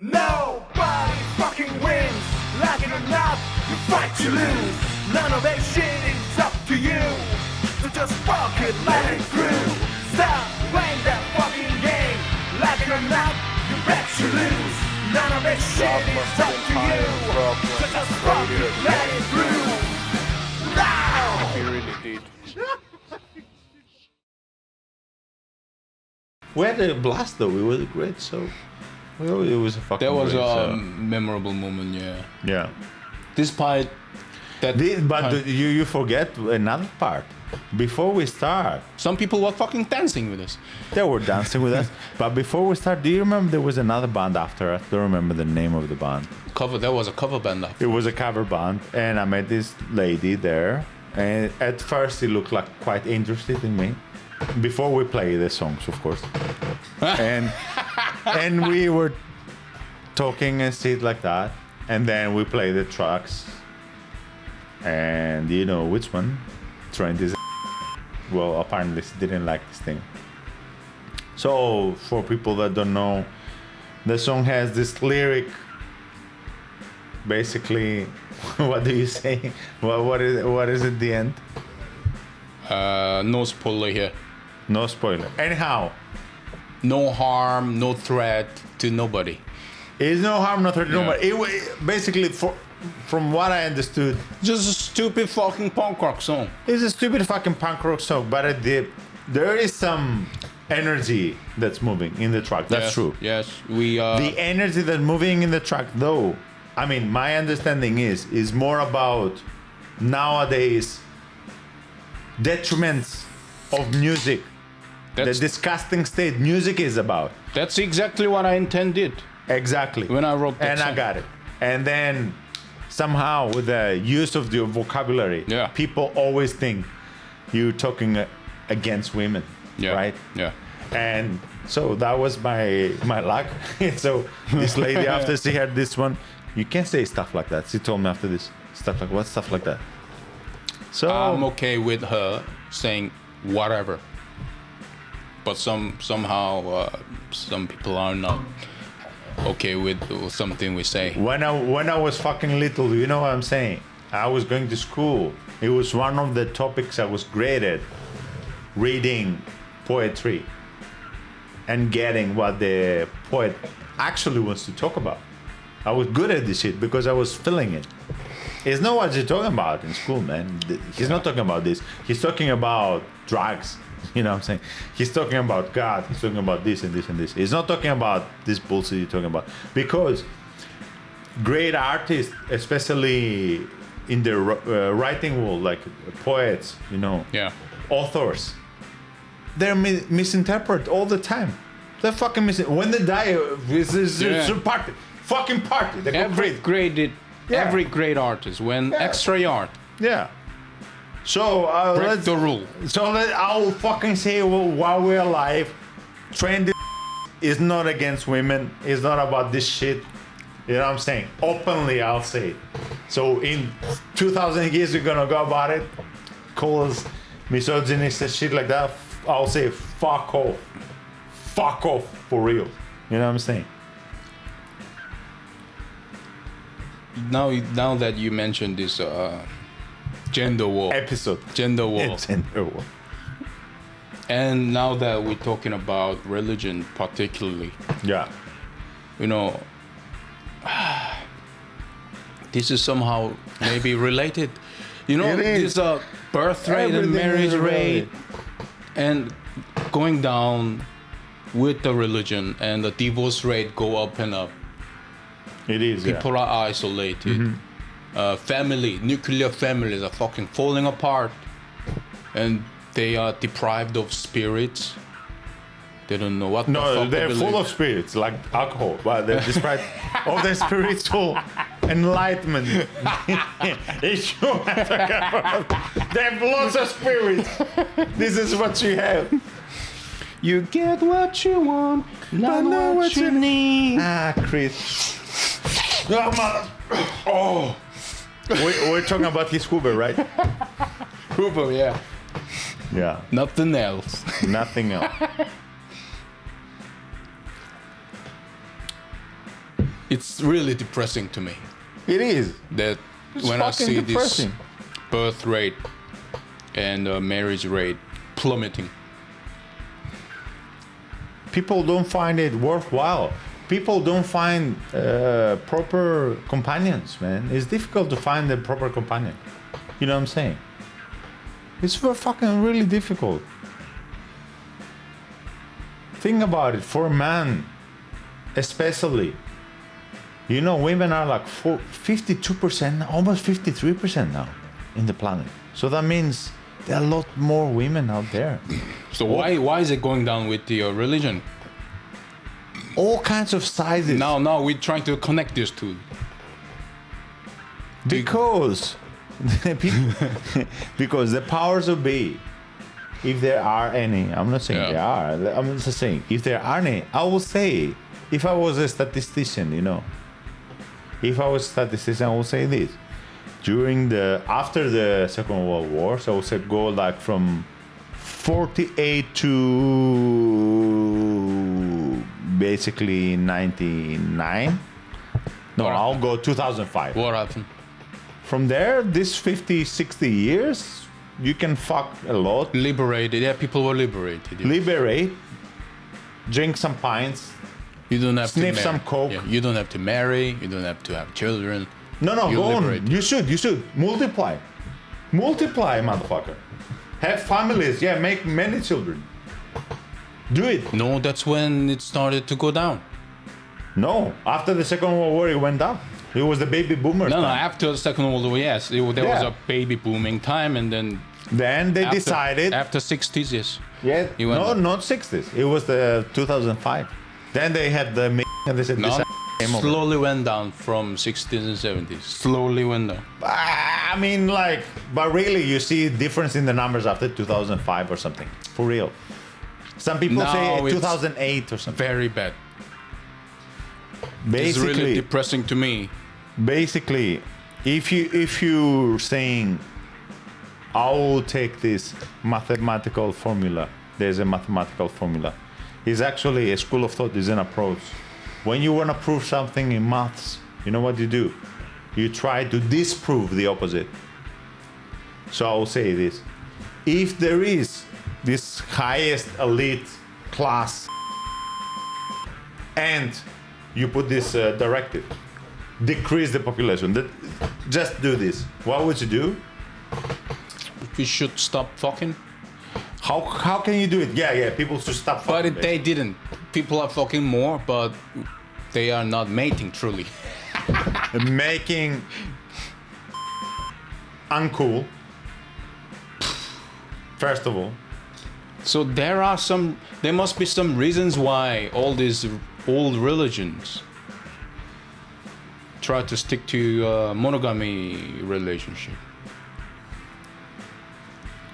Nobody fucking wins. Like it or not, you fight to lose. None of that shit is up to you. So just fuck it, let it through. Stop playing that fucking game. Like it or not, you bet you lose. None of that shit is up to you. So just fuck it, let it through. Now! He really did. We had a blast though. It was a great show. It was a fucking. That was great a show. memorable moment, yeah. Yeah. Despite that, You forget another part. Before we start, some people were fucking dancing with us. they were dancing with us. But before we start, do you remember there was another band after us? Don't remember the name of the band. There was a cover band after. It was a cover band, and I met this lady there. And at first, it looked like quite interested in me. Before we play the songs, of course. and we were talking and shit like that. And then we play the tracks. And you know which one? Trent is. Well, apparently she didn't like this thing. So for people that don't know, the song has this lyric. Basically, what do you say? What is at the end? No spoiler here. No spoiler. Anyhow, No harm, no threat to nobody. it's no harm, no threat to Yeah. nobody. Basically, from what I understood, Just a stupid fucking punk rock song. it's a stupid fucking punk rock song, but there is some energy that's moving in the track. That's Yes, true. Yes, we. The energy that's moving in the track, though, I mean, my understanding is more about nowadays detriments of music. The disgusting state music is about. That's exactly what I intended Exactly. when I wrote that And song. I got it. And then somehow with the use of the vocabulary, Yeah. people always think you're talking against women, Yeah. right? Yeah. And so that was my luck. So this lady, after she heard this one, you can't say stuff like that. She told me after this, stuff like what? Stuff like that. So I'm okay with her saying whatever. But somehow some people are not okay with something we say. when I was fucking little, you know what I'm saying? I was going to school. It was one of the topics I was great at, reading poetry and getting what the poet actually wants to talk about. I was good at this shit because I was feeling it. It's not what you're talking about in school, man. He's not talking about this. He's talking about drugs. You know what I'm saying? He's talking about God. He's talking about this and this and this. He's not talking about this bullshit you're talking about. Because great artists, especially in the writing world, like poets, you know, Yeah. authors, they're misinterpreted all the time. They're fucking when they die, it's a party. Fucking party. They go crazy. Every great artist when extra yard. Yeah. So Break the rule. I'll fucking say while we're alive, trend is not against women. It's not about this shit. You know what I'm saying? Openly, I'll say it. So in 2,000 years, you're gonna go about it, call us misogynist and shit like that. I'll say fuck off. Fuck off for real. You know what I'm saying? Now that you mentioned this gender war. Episode. Gender war. Gender war. And now that we're talking about religion particularly, Yeah. you know, this is somehow maybe related. You know, It is. this birth rate and Everything marriage is rate related. and going down with the religion, and the divorce rate go up and up. It is. People are isolated. Nuclear families are fucking falling apart, and they are deprived of spirits. They don't know what the No, fuck they're they full believe. of spirits, like alcohol, but they're despite of their spiritual enlightenment. They have lots of spirits. This is what you have. You get what you want, not what you need. Ah, Chris. Oh, mother. Oh. We're talking about his Hoover, right? Hoover, yeah. Yeah. Nothing else. Nothing else. It's really depressing to me It is. that It's when I fucking see depressing. this birth rate and marriage rate plummeting. People don't find it worthwhile. People don't find proper companions, man. It's difficult to find the proper companion. You know what I'm saying? It's fucking really difficult. Think about it. For a man, especially, you know, women are like 52%, almost 53% now in the planet. So that means there are a lot more women out there. So why is it going down with the religion? All kinds of sizes. Now we're trying to connect these two. Because because the powers of be, if there are any, I'm not saying Yeah. there are, I'm just saying if there are any, I will say, if I was a statistician, you know, if I was a statistician, I would say this. After the Second World War, so I would say go like from 48 to basically 99. No, What I'll happened? go 2005. What happened? From there, this 50, 60 years, you can fuck a lot, Liberated. Yeah, people were liberated. Yeah. liberate, drink some pints. You don't have Sniff to marry. some coke. Yeah, you don't have to marry. You don't have to have children. No, You're go liberated. on. You should. Multiply. Multiply, motherfucker. Have families. Yeah, make many children. Do it. No, that's when it started to go down. No, after the Second World War, it went down. It was the baby boomers. No, time. after the Second World War, yes, there was Yeah. a baby booming time, and then Then they decided. after 60s, yes. Yeah, It went no, down. not 60s. It was the 2005. Then they had the and they said No, this came over. slowly went down from 60s and 70s. Slowly went down. I mean, like, but really, you see difference in the numbers after 2005 or something. For real. Some people No, say it's 2008 or something. Very bad. It's really Basically, depressing to me. basically, if you're saying, I will take this mathematical formula. There's a mathematical formula. It's actually a school of thought. Is an approach. When you want to prove something in maths, you know what you do? You try to disprove the opposite. So I will say this: if there is this highest elite class, and you put this directive, decrease the population. Just do this. What would you do? We should stop fucking. How can you do it? Yeah. People should stop. But fucking, they didn't. People are fucking more, but they are not mating truly. making uncool. First of all, So there must be some reasons why all these old religions try to stick to monogamy relationship.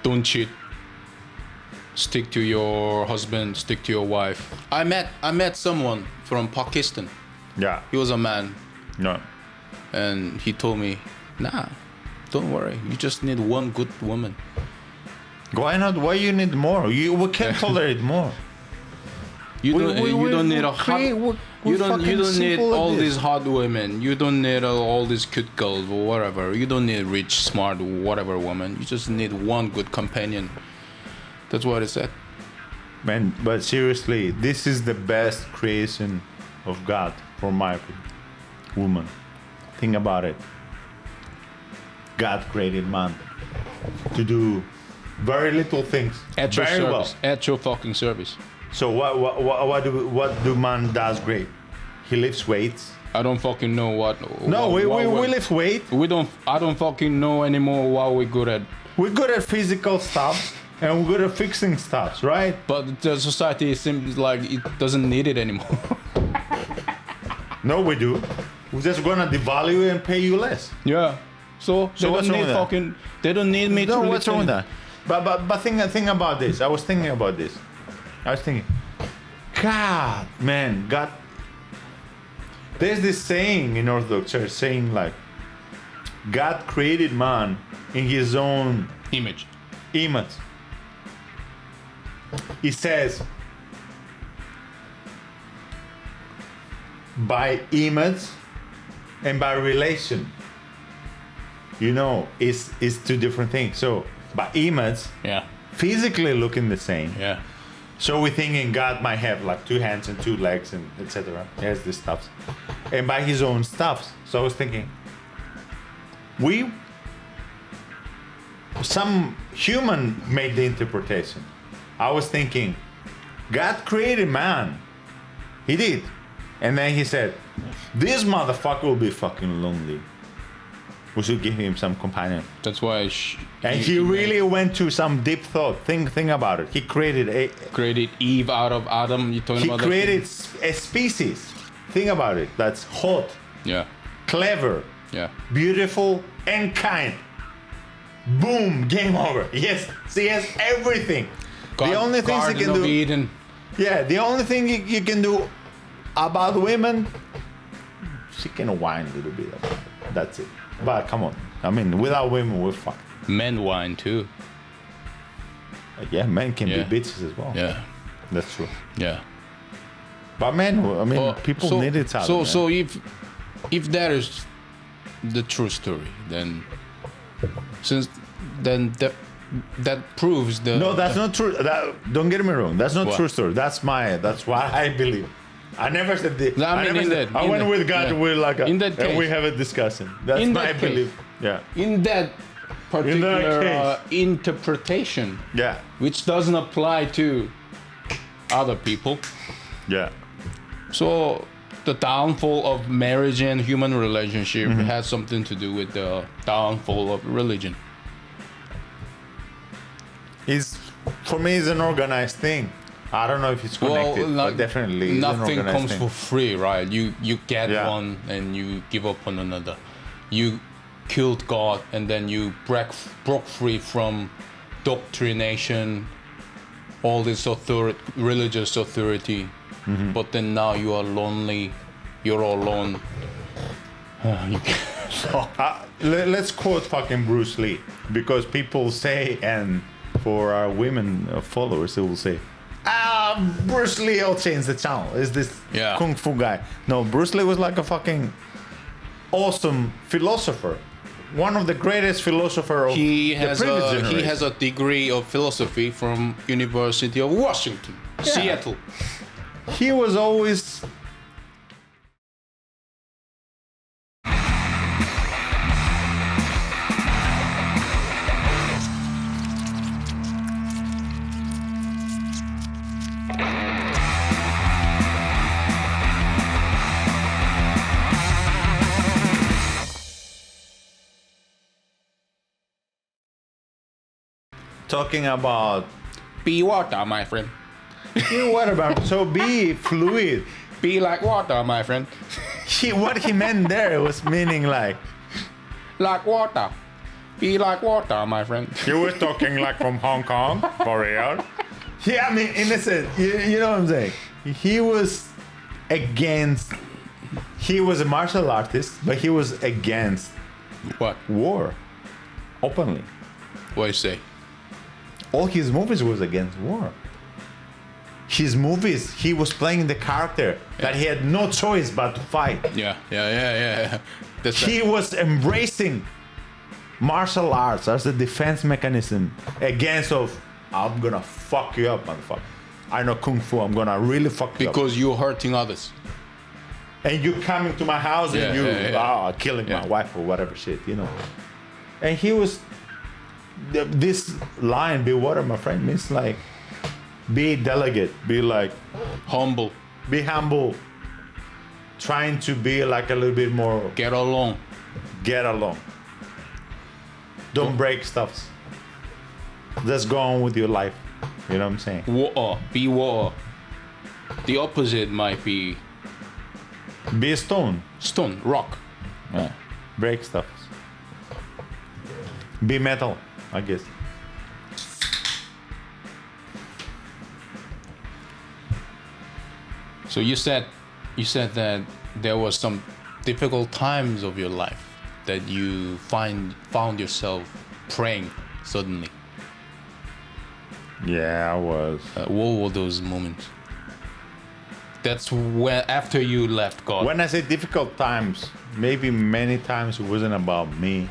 Don't cheat. Stick to your husband, stick to your wife. I met someone from Pakistan. yeah, He was a man, no, and he told me, nah, don't worry, you just need one good woman. why not? Why you need more? We can't tolerate more. You don't need a hot. You don't need all this. these hot women. You don't need all these cute girls or whatever. You don't need rich, smart, whatever woman. You just need one good companion. That's what it said. Man, but seriously, this is the best creation of God, for my opinion. Woman, think about it. God created man to do very little things At your very service. well. At your fucking service. So what do man does great? He lifts weights. I don't fucking know what. No, what- we lift weight. I don't fucking know anymore what we're good at. We're good at physical stuff and we're good at fixing stuff, right? But the society seems like it doesn't need it anymore. No, we do. We're just gonna devalue and pay you less. Yeah. So they what's don't wrong need with that? fucking. They don't need me to. No, lift what's wrong with any- that? But think about this. I was thinking about this. I was thinking, God, man, God. There's this saying in Orthodox Church saying like, God created man in His own Image. image. He says, by image and by relation. You know, it's two different things. So by image, Yeah. physically looking the same. Yeah. So we're thinking God might have like 2 hands and 2 legs and etc. He has this stuff. And by his own stuff. So I was thinking, some human made the interpretation. I was thinking, God created man. He did. And then he said, this motherfucker will be fucking lonely. We should give him some companion. That's why. And he really went to some deep thought. Think about it. He created created Eve out of Adam. You talking he about created a species. Think about it. That's hot, that? Yeah. clever, Yeah. beautiful, and kind. Boom, game over. Yes, he has everything. The only things he Garden can of do. Eden. Yeah, the only thing you can do about women, she can whine a little bit about it. That's it. But come on, I mean, without women, we're fucked. Men whine too. Yeah, men can Yeah. be bitches as well. Yeah. That's true. Yeah. But men, I mean, Oh, people so, need each other. So man. so if that is the true story, then that proves the No, that's not true. Don't get me wrong. That's not What? true story. That's what I believe. I never said this. No, I mean, in that- I in went that- with God. yeah. We're like In that and we case. have a discussion. That's In my that case. belief. Yeah. in that particular case. interpretation, Yeah. which doesn't apply to other people. Yeah. So the downfall of marriage and human relationship Mm-hmm. has something to do with the downfall of religion. For me, it's an organized thing. I don't know if it's connected, but definitely it's an nothing organized comes thing. for free, right? You get Yeah. one and you give up on another. You killed God and then you broke free from doctrination, all this religious authority. Mm-hmm. But then now you are lonely. You're all alone. Let's quote fucking Bruce Lee, because people say, and for our women followers, they will say, Bruce Lee, I'll change the channel. Is this Yeah. kung fu guy? No, Bruce Lee was like a fucking awesome philosopher. One of the greatest philosophers of He the has previous a generation. he has a degree of philosophy from University of Washington, Seattle. He was always talking about Be water, my friend. what about so be fluid. Be like water, my friend. What he meant there was meaning like Like water. Be like water, my friend. you were talking like from Hong Kong for real. Yeah, I mean, in a sense, you know what I'm saying. He was a martial artist, but he was against What? war openly. What you say? All his movies was against war. His movies, he was playing the character that he had no choice but to fight. Yeah. That's He was embracing martial arts as a defense mechanism against I'm gonna fuck you up, motherfucker. I know kung fu, I'm gonna really fuck you up. because you're hurting others. And you coming to my house and killing Yeah. my wife or whatever shit, you know. And he was this line, be water, my friend, means like be delicate, be like Humble. be humble, trying to be like a little bit more Get along. get along. Don't break stuff. Just go on with your life. You know what I'm saying? Water. Be water. The opposite might be Be a stone. stone, rock. Yeah. Break stuff. Be metal, I guess. So you said that there was some difficult times of your life that you found yourself praying suddenly. Yeah, I was. What were those moments That's when after you left God. When I say difficult times, maybe many times it wasn't about me.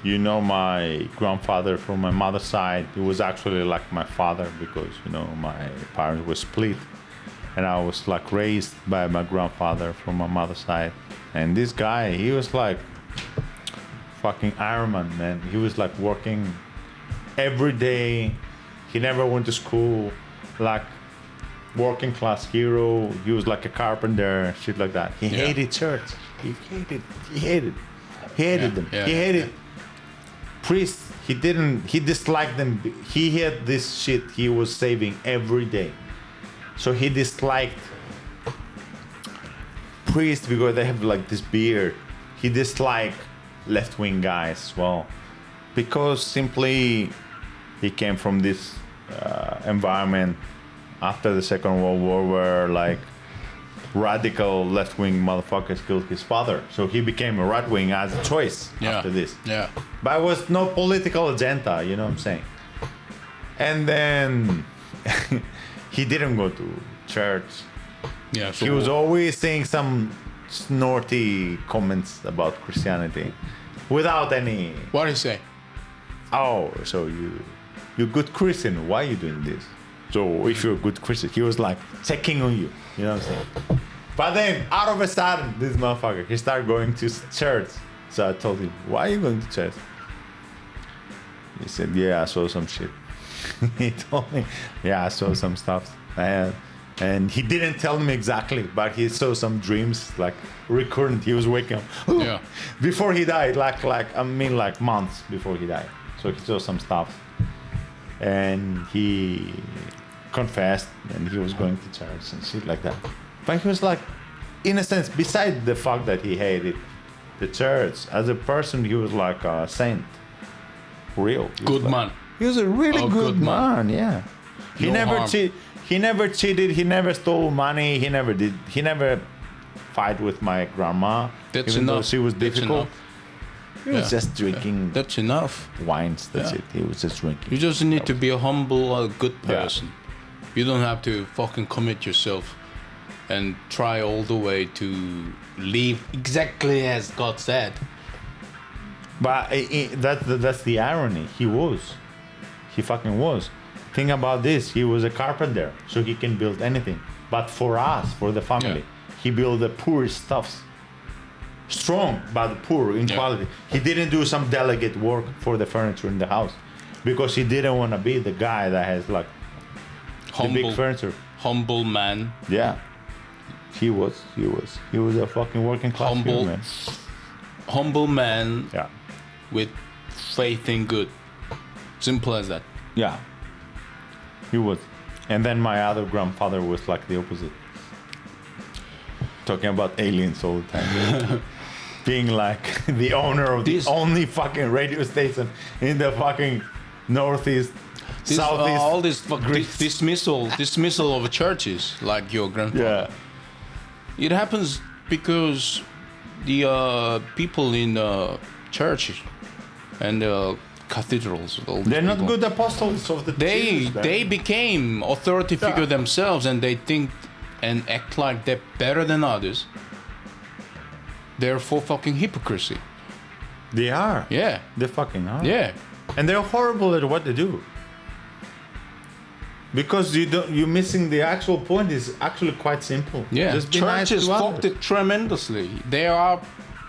You know, my grandfather from my mother's side, he was actually like my father because, you know, my parents were split. And I was like raised by my grandfather from my mother's side. And this guy, he was like fucking Iron Man. He was like working every day. He never went to school. Like working class hero. He was like a carpenter, shit like that. He hated church. He hated them. He hated priests. He disliked them. He had this shit he was saving every day. So he disliked priests because they have like this beard. He disliked left-wing guys as well. Because simply he came from this environment after the Second World War where like radical left-wing motherfuckers killed his father. So he became a right-wing as a choice after this. Yeah. But it was no political agenda, you know what I'm saying? And then he didn't go to church. Yeah. So He was always saying some snorty comments about Christianity without any, what did he say? oh, so you're good Christian, why are you doing this? So if you're a good Christian, he was like checking on you, you know what I'm saying? But then out of a sudden, this motherfucker, he started going to church. So I told him, why are you going to church? He said, yeah, I saw some shit. He told me, yeah, I saw some stuff. And he didn't tell me exactly, but he saw some dreams, like recurrent. He was waking up. Yeah. Before he died, like months before he died. So he saw some stuff. And he confessed and he was going to church and shit like that. But he was like, in a sense, besides the fact that he hated the church, as a person, he was like a saint. Real. Good man. He was a really good man, yeah. He No never harm. he never cheated, he never stole money, he never fight with my grandma. That's even though enough. she was That's difficult. enough. He was Yeah. just drinking That's enough. wines, that's Yeah. it. He was just drinking. You just need to be a humble, good person. You don't have to fucking commit yourself and try all the way to live exactly as God said. But that's the irony. He fucking was. Think about this. He was a carpenter, so he can build anything. But for us, for the family, he built the poorest stuffs. Strong, but poor in quality. He didn't do some delicate work for the furniture in the house because he didn't want to be the guy that has like the big furniture. Humble man. Yeah, he was a fucking working class Humble. man. Humble man Yeah, with faith in good. Simple as that. yeah, he was. And then my other grandfather was like the opposite, talking about aliens all the time. Being like the owner of the only fucking radio station in the fucking northeast, southeast. All this Greece. dismissal of churches, like your grandfather. Yeah, It happens because the people in churches and cathedrals, all these they're not people, good apostles of the church, man. They became authority figure themselves, and they think and act like they're better than others. Therefore, fucking hypocrisy. They are. Yeah, They fucking are. yeah. And they're horrible at what they do. Because you're missing the actual point. Is actually quite simple. Yeah, Just be nice churches to fucked others. it tremendously. They are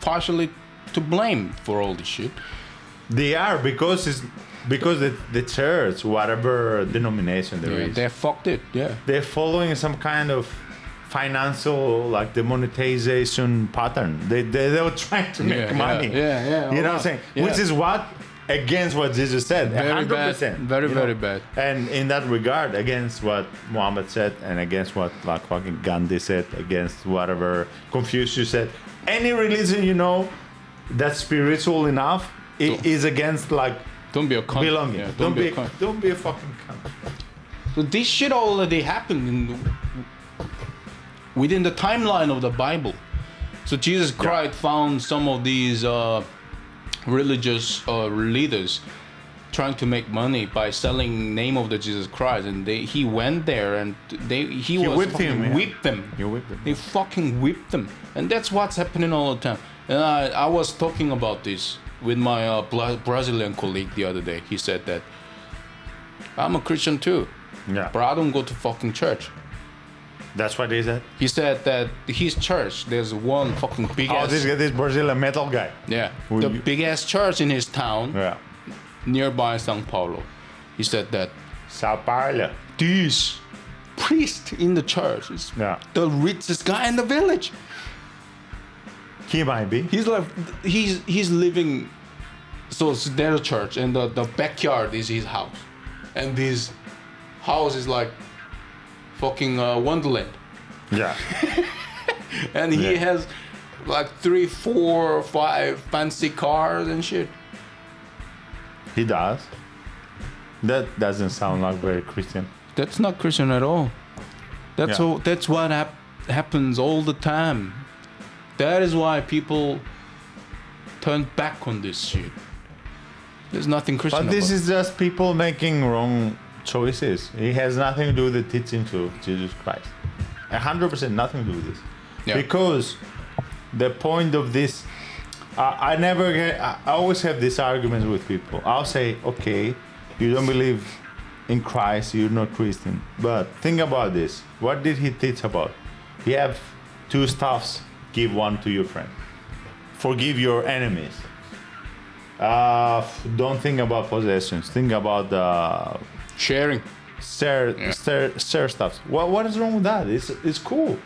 partially to blame for all this shit. They are because the church, whatever denomination there is, They fucked it. Yeah. they're following some kind of financial like the monetization pattern. They were trying to make money. Yeah. You know what I'm saying? Yeah. Which is what against what Jesus said. Very 100%. bad. Very bad. And in that regard, against what Muhammad said, and against what like fucking Gandhi said, against whatever Confucius said, any religion you know that's spiritual enough is against like Don't be a cunt. belonging. Yeah, don't be a cunt. don't be a fucking cunt. So this shit already happened within the timeline of the Bible. So Jesus Christ found some of these religious leaders trying to make money by selling name of the Jesus Christ, and he went there and he was whipped fucking him, yeah. whipped them. He whipped them. They fucking whipped them, and that's what's happening all the time. And I was talking about this with my Brazilian colleague the other day. He said that I'm a Christian too, Yeah. but I don't go to fucking church. That's what they said. He said that his church, there's one fucking big ass, This Brazilian metal guy. yeah, Who the you- big ass church in his town Yeah. nearby São Paulo. He said that Sao Paulo. this priest in the church is Yeah. the richest guy in the village. He might be. He's like, he's living. So there's a church, and the backyard is his house, and this house is like fucking Wonderland, Yeah. and he Yeah. has like 3, 4, 5 fancy cars and shit. He does. That doesn't sound like very Christian. That's not Christian at all. That's Yeah. all. That's what happens all the time. That is why people turn back on this shit. There's nothing Christian But this about is just people making wrong choices. It has nothing to do with the teaching of Jesus Christ. 100% nothing to do with this. Yeah. Because the point of this, I always have these arguments with people. I'll say, okay, you don't believe in Christ, you're not Christian. But think about this. What did he teach about? You have 2 stuffs, give one to your friend. Forgive your enemies. Don't think about possessions. Think about sharing. share stuff. What is wrong with that? It's cool.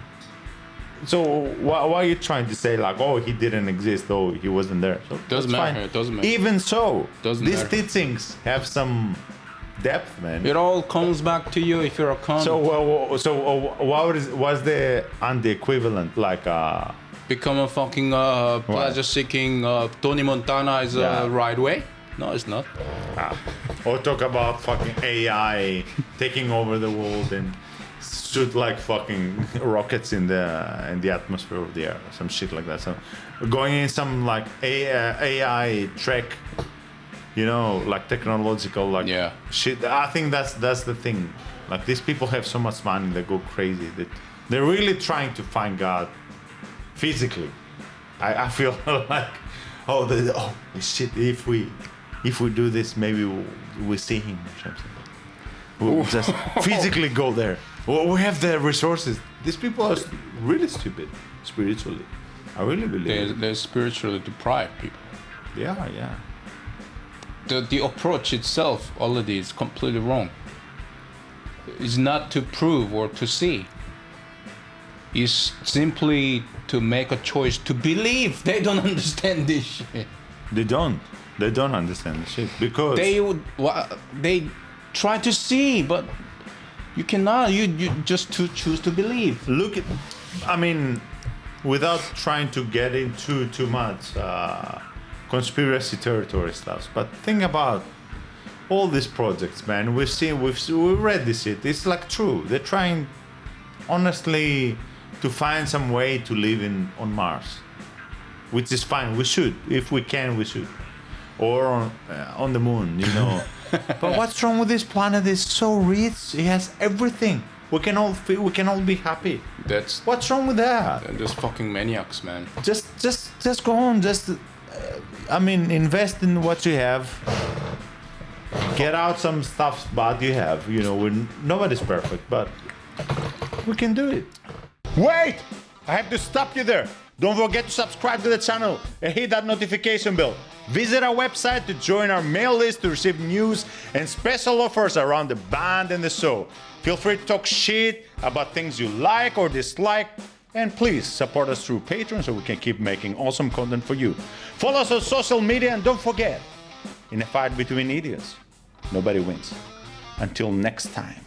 So why are you trying to say like, oh, he didn't exist, oh, he wasn't there? So Doesn't that's matter. fine. It doesn't matter. Even so, Doesn't these matter. teachings have some depth, man. It all comes back to you if you're a con. So what was the anti-equivalent like? Become a fucking pleasure-seeking Tony Montana is Yeah. the right way? No, it's not. Or talk about fucking AI taking over the world and shoot like fucking rockets in the atmosphere of the air, some shit like that. So going in some like AI track, you know, like technological like Yeah. shit. I think that's the thing. Like these people have so much money, they go crazy. That they're really trying to find God physically. I feel like oh shit, if we do this, maybe we see him or something. We'll just physically go there. Well, we have the resources. These people are really stupid spiritually. I really believe it. They're spiritually deprived people. Yeah. The approach itself already is completely wrong. It's not to prove or to see. It's simply to make a choice to believe. They don't understand this shit. They don't understand the shit because They try to see, but you cannot. You just choose to believe. look at, I mean, without trying to get into too much conspiracy territory stuff, but think about all these projects, man. We've read this shit. It's like true. They're trying, honestly, to find some way to live on Mars, which is fine. We should, if we can, we should, or on the moon, you know. But what's wrong with this planet? It's so rich. It has everything. We can all feel. We can all be happy. What's wrong with that? They're just fucking maniacs, man. Just go on. I mean, invest in what you have. Get out some stuff bad you have. You know, nobody's perfect, but we can do it. Wait! I have to stop you there. Don't forget to subscribe to the channel and hit that notification bell. Visit our website to join our mail list to receive news and special offers around the band and the show. Feel free to talk shit about things you like or dislike. And please support us through Patreon so we can keep making awesome content for you. Follow us on social media and don't forget, in a fight between idiots, nobody wins. Until next time.